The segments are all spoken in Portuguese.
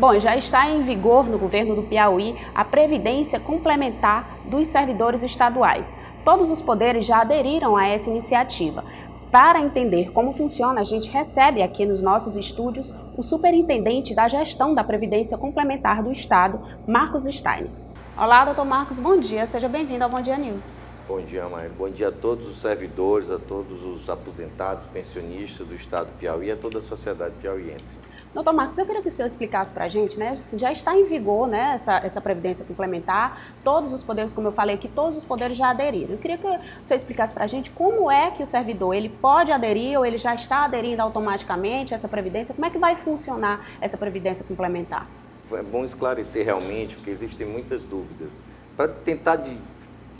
Bom, já está em vigor no governo do Piauí a Previdência Complementar dos servidores estaduais. Todos os poderes já aderiram a essa iniciativa. Para entender como funciona, a gente recebe aqui nos nossos estúdios o superintendente da gestão da Previdência Complementar do Estado, Marcos Stein. Olá, doutor Marcos, bom dia. Seja bem-vindo ao Bom Dia News. Bom dia, Maíra. Bom dia a todos os servidores, a todos os aposentados, pensionistas do Estado do Piauí e a toda a sociedade piauiense. Doutor Marcos, eu queria que o senhor explicasse para a gente, né? Já está em vigor, né, essa Previdência Complementar, todos os poderes, como eu falei aqui, todos os poderes já aderiram. Eu queria que o senhor explicasse para a gente como é que o servidor, ele pode aderir ou ele já está aderindo automaticamente a essa Previdência, como é que vai funcionar essa Previdência Complementar? É bom esclarecer realmente, porque existem muitas dúvidas. Para tentar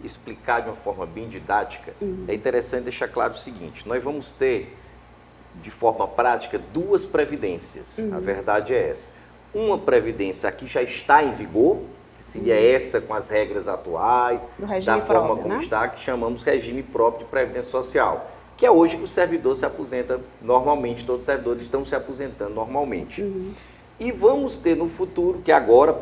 explicar de uma forma bem didática, é interessante deixar claro o seguinte: nós vamos ter, de forma prática, duas previdências. A verdade é essa. Uma previdência que já está em vigor, que seria essa com as regras atuais, da forma como está, que chamamos regime próprio de previdência social, que é hoje que o servidor se aposenta normalmente, todos os servidores estão se aposentando normalmente. E vamos ter no futuro, que agora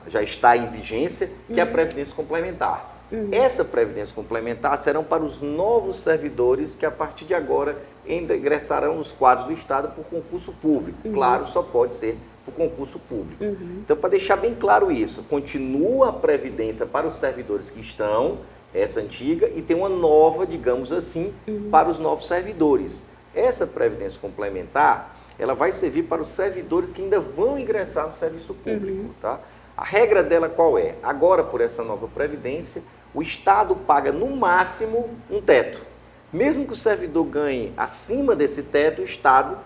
já está em vigência, que é a Previdência Complementar. Essa Previdência Complementar serão para os novos servidores que a partir de agora ingressarão nos quadros do Estado por concurso público. Claro, só pode ser por concurso público. Então, para deixar bem claro isso, continua a Previdência para os servidores que estão, essa antiga, e tem uma nova, digamos assim, para os novos servidores. Essa Previdência Complementar, ela vai servir para os servidores que ainda vão ingressar no serviço público, tá? A regra dela qual é? Agora, por essa nova Previdência, o Estado paga no máximo um teto. Mesmo que o servidor ganhe acima desse teto, o Estado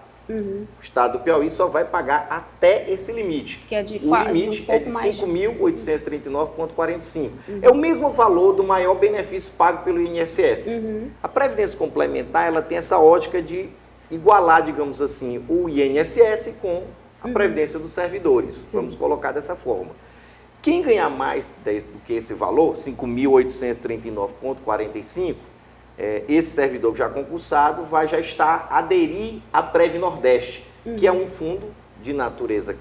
do Piauí só vai pagar até esse limite. Que é de o limite é de R$ 5.839,45. É o mesmo valor do maior benefício pago pelo INSS. A Previdência Complementar, ela tem essa ótica de igualar, digamos assim, o INSS com a Previdência dos servidores. Vamos colocar dessa forma. Quem ganhar mais do que esse valor, R$ 5.839,45, esse servidor já concursado vai já estar aderir à Prev Nordeste, que é um fundo de natureza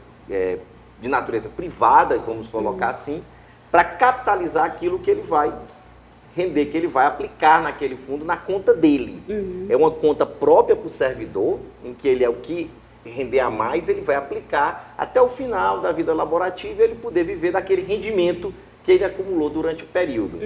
privada, vamos colocar assim, para capitalizar aquilo que ele vai render, que ele vai aplicar naquele fundo na conta dele. É uma conta própria para o servidor, em que ele é o que render a mais, ele vai aplicar até o final da vida laborativa e ele poder viver daquele rendimento que ele acumulou durante o período.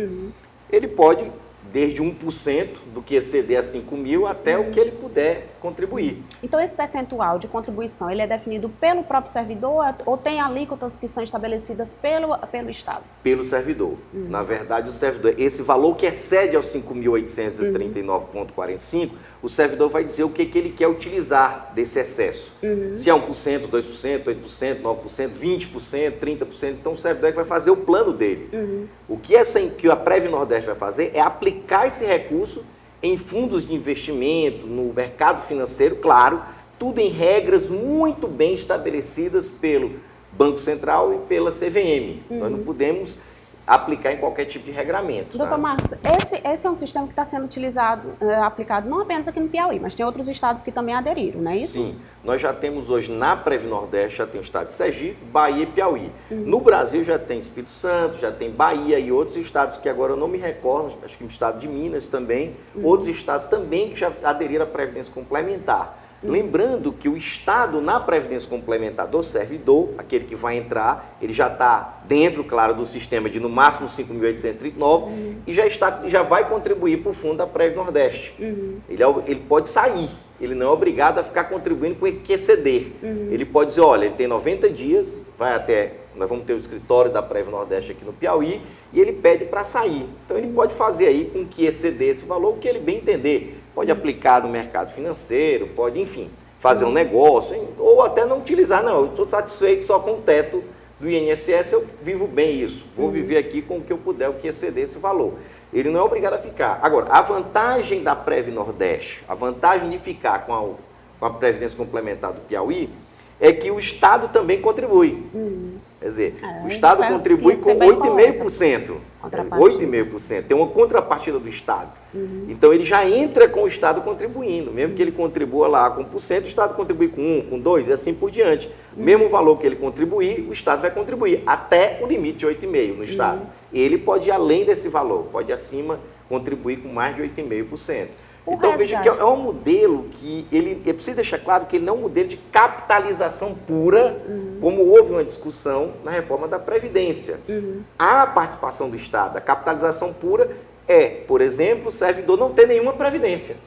Ele pode, desde 1% do que exceder a 5 mil até o que ele puder contribuir. Então, esse percentual de contribuição, ele é definido pelo próprio servidor ou tem alíquotas que são estabelecidas pelo Estado? Pelo servidor. Na verdade, o servidor, esse valor que excede aos 5.839,45, o servidor vai dizer o que ele quer utilizar desse excesso. Se é 1%, 2%, 8%, 9%, 20%, 30%, então o servidor é que vai fazer o plano dele. O que a Prev Nordeste vai fazer é aplicar esse recurso em fundos de investimento, no mercado financeiro, claro, tudo em regras muito bem estabelecidas pelo Banco Central e pela CVM. Nós não podemos aplicar em qualquer tipo de regramento. Doutor Marcos, esse é um sistema que está sendo aplicado não apenas aqui no Piauí, mas tem outros estados que também aderiram, não é isso? Sim, nós já temos hoje na Prev Nordeste, já tem o estado de Sergipe, Bahia e Piauí. No Brasil já tem Espírito Santo, já tem Bahia e outros estados que agora eu não me recordo, acho que o estado de Minas também, outros estados também que já aderiram à Previdência Complementar. Lembrando que o Estado, na Previdência Complementar do servidor, aquele que vai entrar, ele já está dentro, claro, do sistema de no máximo 5.839 e já vai contribuir para o fundo da Prev Nordeste. Ele pode sair, ele não é obrigado a ficar contribuindo com o que exceder. Ele pode dizer, olha, ele tem 90 dias, nós vamos ter o escritório da Prev Nordeste aqui no Piauí, e ele pede para sair. Então ele pode fazer aí com que exceder esse valor, o que ele bem entender. Pode aplicar no mercado financeiro, pode, enfim, fazer um negócio, ou até não utilizar. Não, eu estou satisfeito só com o teto do INSS, eu vivo bem isso. Vou viver aqui com o que eu puder, o que exceder esse valor. Ele não é obrigado a ficar. Agora, a vantagem da Prev Nordeste, a vantagem de ficar com a Previdência Complementar do Piauí, é que o Estado também contribui. Quer dizer, o Estado contribui com 8,5%. 8,5%. Tem uma contrapartida do Estado. Então, ele já entra com o Estado contribuindo. Mesmo que ele contribua lá com 1%, o Estado contribui com 1%, com 2% e assim por diante. Mesmo valor que ele contribuir, o Estado vai contribuir até o limite de 8,5% no Estado. Ele pode ir além desse valor, pode acima contribuir com mais de 8,5%. Então, veja que é um modelo que eu preciso deixar claro que ele não é um modelo de capitalização pura, como houve uma discussão na reforma da Previdência. A participação do Estado, a capitalização pura é, por exemplo, o servidor não ter nenhuma previdência.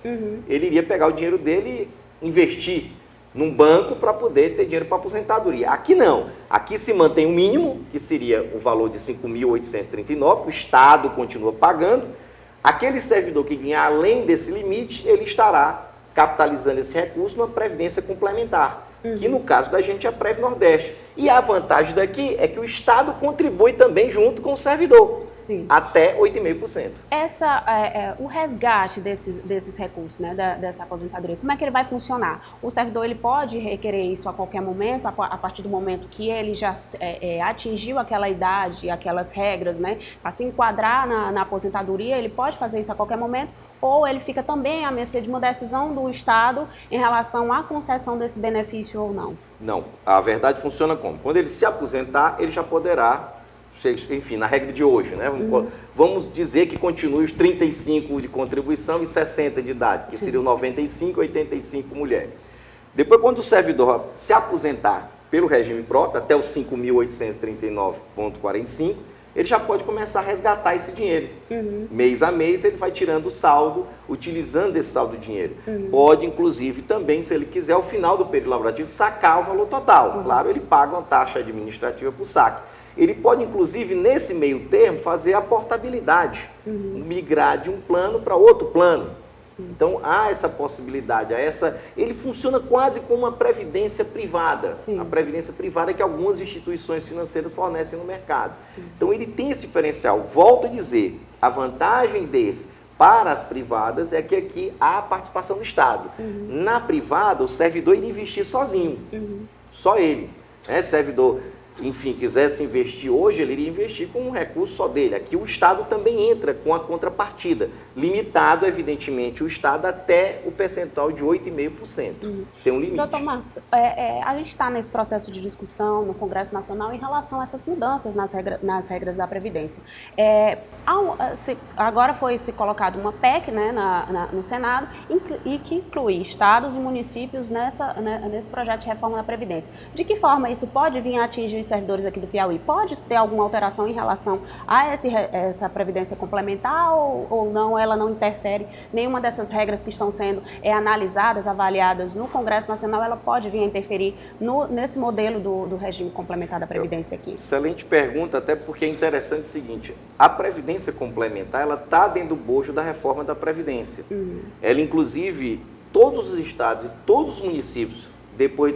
Ele iria pegar o dinheiro dele e investir num banco para poder ter dinheiro para aposentadoria. Aqui não. Aqui se mantém o mínimo, que seria o valor de 5.839, que o Estado continua pagando. Aquele servidor que ganhar além desse limite, ele estará capitalizando esse recurso numa previdência complementar, que no caso da gente é a Prev Nordeste. E a vantagem daqui é que o Estado contribui também junto com o servidor, até 8,5%. O resgate desses recursos, né, dessa aposentadoria, como é que ele vai funcionar? O servidor ele pode requerer isso a qualquer momento, a partir do momento que ele já atingiu aquela idade, aquelas regras, né, para se enquadrar na aposentadoria, ele pode fazer isso a qualquer momento, ou ele fica também à mercê de uma decisão do Estado em relação à concessão desse benefício ou não? Não, a verdade funciona como? Quando ele se aposentar, ele já poderá, enfim, na regra de hoje, né? Vamos dizer que continue os 35 de contribuição e 60 de idade, que seriam 95 e 85 mulheres. Depois, quando o servidor se aposentar pelo regime próprio, até os 5.839,45, ele já pode começar a resgatar esse dinheiro. Mês a mês ele vai tirando o saldo, utilizando esse saldo de dinheiro. Pode, inclusive, também, se ele quiser, ao final do período laborativo, sacar o valor total. Claro, ele paga uma taxa administrativa por saque. Ele pode, inclusive, nesse meio termo, fazer a portabilidade, migrar de um plano para outro plano. Então, há essa possibilidade, ele funciona quase como uma previdência privada. A previdência privada que algumas instituições financeiras fornecem no mercado. Então, ele tem esse diferencial. Volto a dizer, a vantagem desse para as privadas é que aqui há a participação do Estado. Na privada, o servidor iria investir sozinho, só ele. Servidor, enfim, quisesse investir hoje, ele iria investir com um recurso só dele. Aqui o Estado também entra com a contrapartida, limitado, evidentemente, o Estado até o percentual de 8,5%. Tem um limite. Doutor Marcos, a gente está nesse processo de discussão no Congresso Nacional em relação a essas mudanças nas regras da Previdência. Agora foi-se colocado uma PEC, né, no Senado e que inclui estados e municípios nesse projeto de reforma da Previdência. De que forma isso pode vir a atingir os servidores aqui do Piauí? Pode ter alguma alteração em relação a essa previdência complementar ou não? Ela não interfere? Nenhuma dessas regras que estão sendo analisadas, avaliadas no Congresso Nacional, ela pode vir a interferir nesse modelo do regime complementar da Previdência aqui? Excelente pergunta, até porque é interessante o seguinte, a Previdência complementar, ela está dentro do bojo da reforma da Previdência. Ela, inclusive, todos os estados e todos os municípios,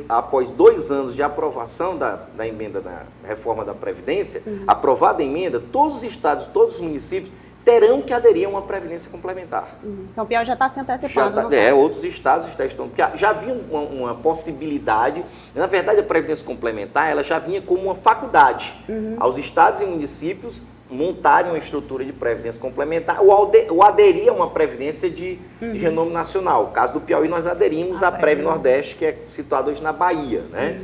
após 2 anos de aprovação da emenda da reforma da Previdência, aprovada a emenda, todos os estados, todos os municípios terão que aderir a uma previdência complementar. Então o Piauí já está se antecipando. Outros estados estão, porque já havia uma possibilidade, na verdade a previdência complementar ela já vinha como uma faculdade aos estados e municípios montarem uma estrutura de previdência complementar ou aderir a uma previdência de renome nacional. No caso do Piauí, nós aderimos à Prev Nordeste, que é situada hoje na Bahia, né?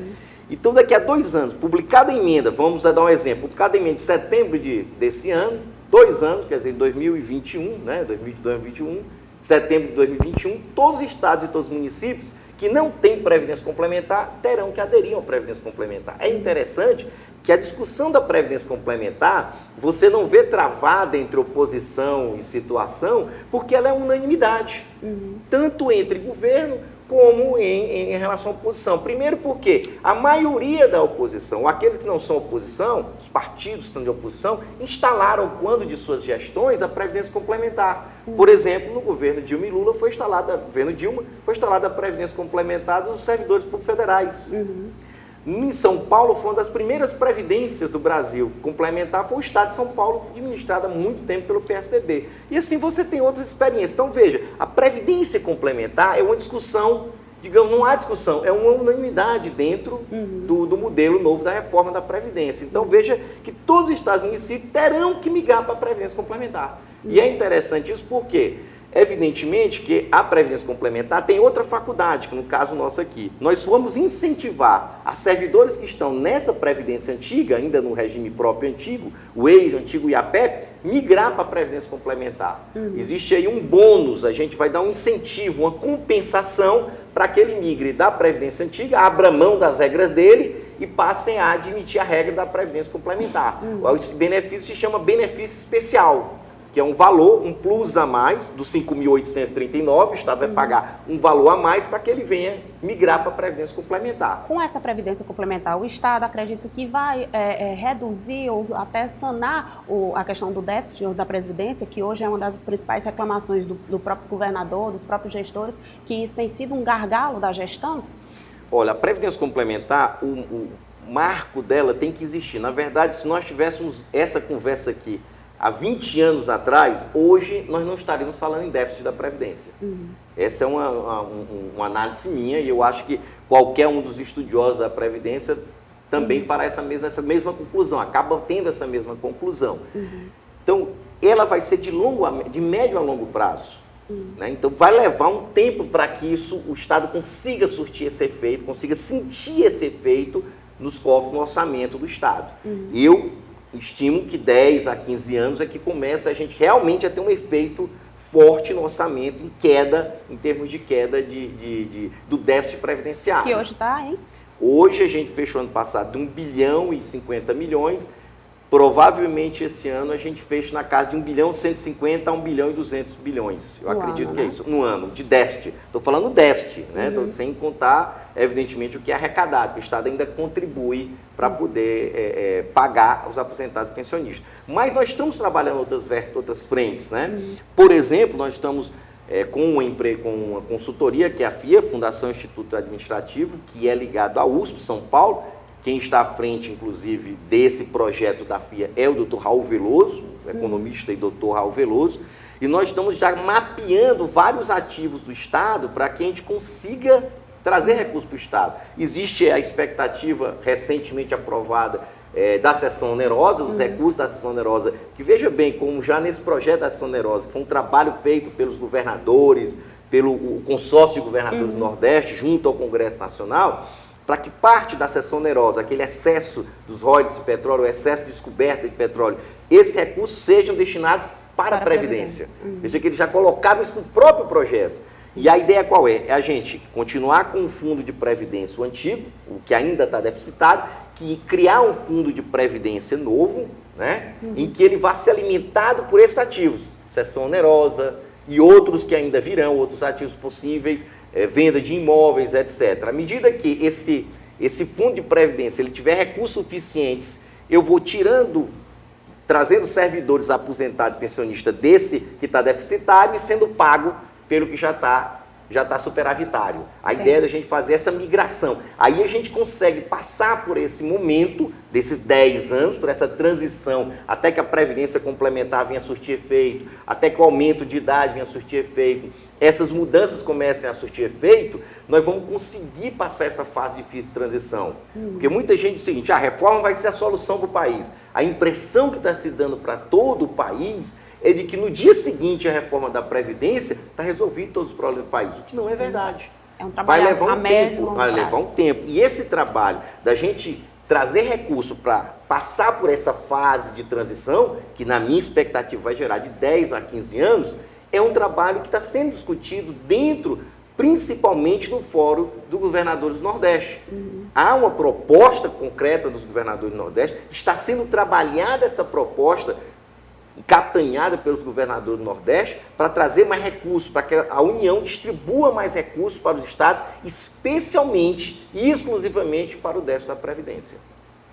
Então, daqui a 2 anos, publicada a emenda, vamos dar um exemplo, publicada a emenda de setembro desse ano, 2 anos, quer dizer, 2021, né? 2021, setembro de 2021, todos os estados e todos os municípios que não têm previdência complementar terão que aderir à previdência complementar. É interessante que a discussão da previdência complementar, você não vê travada entre oposição e situação, porque ela é unanimidade, tanto entre governo como em relação à oposição. Primeiro porque a maioria da oposição, ou aqueles que não são oposição, os partidos que estão de oposição, instalaram, quando de suas gestões, a previdência complementar. Por exemplo, no governo Dilma e Lula foi instalada a previdência complementar dos servidores públicos federais. Em São Paulo, foi uma das primeiras previdências do Brasil complementar, foi o Estado de São Paulo, administrado há muito tempo pelo PSDB. E assim você tem outras experiências. Então veja, a previdência complementar é uma discussão digamos, não há discussão, é uma unanimidade dentro do modelo novo da reforma da Previdência. Então, veja que todos os estados e municípios terão que migrar para a Previdência Complementar. E é interessante isso porque, evidentemente, que a Previdência Complementar tem outra faculdade, que no caso nosso aqui. Nós vamos incentivar a servidores que estão nessa Previdência antiga, ainda no regime próprio antigo, o ex-antigo IAPEP, migrar para a Previdência Complementar. Existe aí um bônus, a gente vai dar um incentivo, uma compensação para que ele migre da Previdência antiga, abra mão das regras dele e passem a admitir a regra da Previdência Complementar. Esse benefício se chama benefício especial, que é um valor, um plus a mais, dos 5.839, o Estado vai pagar um valor a mais para que ele venha migrar para a Previdência Complementar. Com essa Previdência Complementar, o Estado acredita que vai reduzir ou até sanar a questão do déficit da Previdência, que hoje é uma das principais reclamações do próprio governador, dos próprios gestores, que isso tem sido um gargalo da gestão? Olha, a Previdência Complementar, o marco dela tem que existir. Na verdade, se nós tivéssemos essa conversa aqui há 20 anos atrás, hoje nós não estaríamos falando em déficit da Previdência. Essa é uma análise minha e eu acho que qualquer um dos estudiosos da Previdência também fará essa mesma conclusão, acaba tendo essa mesma conclusão. Então, ela vai ser de médio a longo prazo. Né? Então, vai levar um tempo para que o Estado consiga surtir esse efeito, consiga sentir esse efeito nos cofres, no orçamento do Estado. Eu estimo que 10 a 15 anos é que começa a gente realmente a ter um efeito forte no orçamento, em termos de queda do déficit previdenciário. Que hoje está, hein? Hoje a gente fechou ano passado de 1 bilhão e 50 milhões, provavelmente esse ano a gente fecha na casa de 1 bilhão 150 a 1 bilhão e 200 bilhões. Eu acredito que é isso, no ano, de déficit. Estou falando déficit, né? Sem contar, evidentemente, o que é arrecadado, que o Estado ainda contribui para poder pagar os aposentados e pensionistas. Mas nós estamos trabalhando outras frentes, né? Por exemplo, nós estamos com uma consultoria, que é a FIA, Fundação Instituto Administrativo, que é ligado à USP São Paulo. Quem está à frente, inclusive, desse projeto da FIA é o Dr. Raul Veloso, economista e Dr. Raul Veloso, e nós estamos já mapeando vários ativos do Estado para que a gente consiga trazer recursos para o Estado. Existe a expectativa recentemente aprovada da sessão onerosa, dos recursos da sessão onerosa, que veja bem, como já nesse projeto da sessão onerosa, que foi um trabalho feito pelos governadores, pelo consórcio de governadores do Nordeste, junto ao Congresso Nacional, para que parte da sessão onerosa, aquele excesso dos royalties de petróleo, o excesso de descoberta de petróleo, esses recursos sejam destinados para a Previdência. Veja que eles já colocaram isso no próprio projeto. E a ideia qual é? É a gente continuar com o fundo de Previdência, o antigo, o que ainda está deficitário, que criar um fundo de Previdência novo, né, em que ele vá ser alimentado por esses ativos, sessão onerosa e outros que ainda virão, outros ativos possíveis, venda de imóveis, etc. À medida que esse fundo de previdência ele tiver recursos suficientes, eu vou trazendo servidores aposentados e pensionistas desse que está deficitário e sendo pago pelo que já está superavitário. A ideia é da gente fazer essa migração. Aí a gente consegue passar por esse momento, desses 10 anos, por essa transição, até que a Previdência Complementar venha a surtir efeito, até que o aumento de idade venha a surtir efeito, essas mudanças comecem a surtir efeito, nós vamos conseguir passar essa fase difícil de transição. Porque muita gente diz o seguinte, a reforma vai ser a solução para o país. A impressão que está se dando para todo o país é de que no dia seguinte à reforma da Previdência está resolvido todos os problemas do país, o que não é verdade. É um trabalho vai levar um tempo. E esse trabalho da gente trazer recurso para passar por essa fase de transição, que na minha expectativa vai gerar de 10 a 15 anos, é um trabalho que está sendo discutido principalmente no Fórum dos Governadores do Nordeste. Há uma proposta concreta dos governadores do Nordeste, está sendo trabalhada essa proposta, capitaneada pelos governadores do Nordeste, para trazer mais recursos, para que a União distribua mais recursos para os estados, especialmente e exclusivamente para o déficit da Previdência.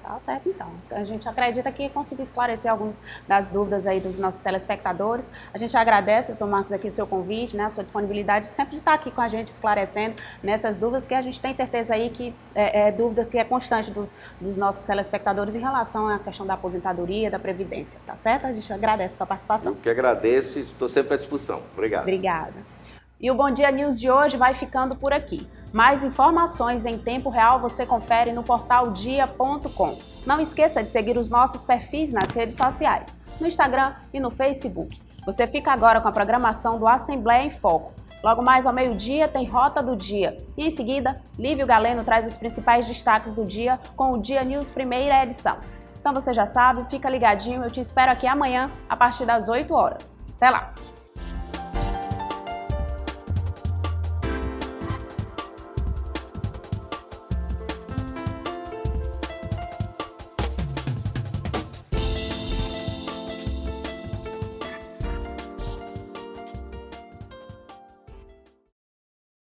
Tá certo, então. A gente acredita que conseguiu esclarecer algumas das dúvidas aí dos nossos telespectadores. A gente agradece, doutor Marcos, aqui o seu convite, né, a sua disponibilidade sempre de estar aqui com a gente esclarecendo nessas dúvidas, que a gente tem certeza aí que é dúvida que é constante dos nossos telespectadores em relação à questão da aposentadoria, da previdência, tá certo? A gente agradece a sua participação. Eu que agradeço e estou sempre à disposição. Obrigado. Obrigada. E o Bom Dia News de hoje vai ficando por aqui. Mais informações em tempo real você confere no portal dia.com. Não esqueça de seguir os nossos perfis nas redes sociais, no Instagram e no Facebook. Você fica agora com a programação do Assembleia em Foco. Logo mais ao meio-dia tem Rota do Dia. E em seguida, Lívio Galeno traz os principais destaques do dia com o Dia News primeira edição. Então você já sabe, fica ligadinho, eu te espero aqui amanhã a partir das 8 horas. Até lá!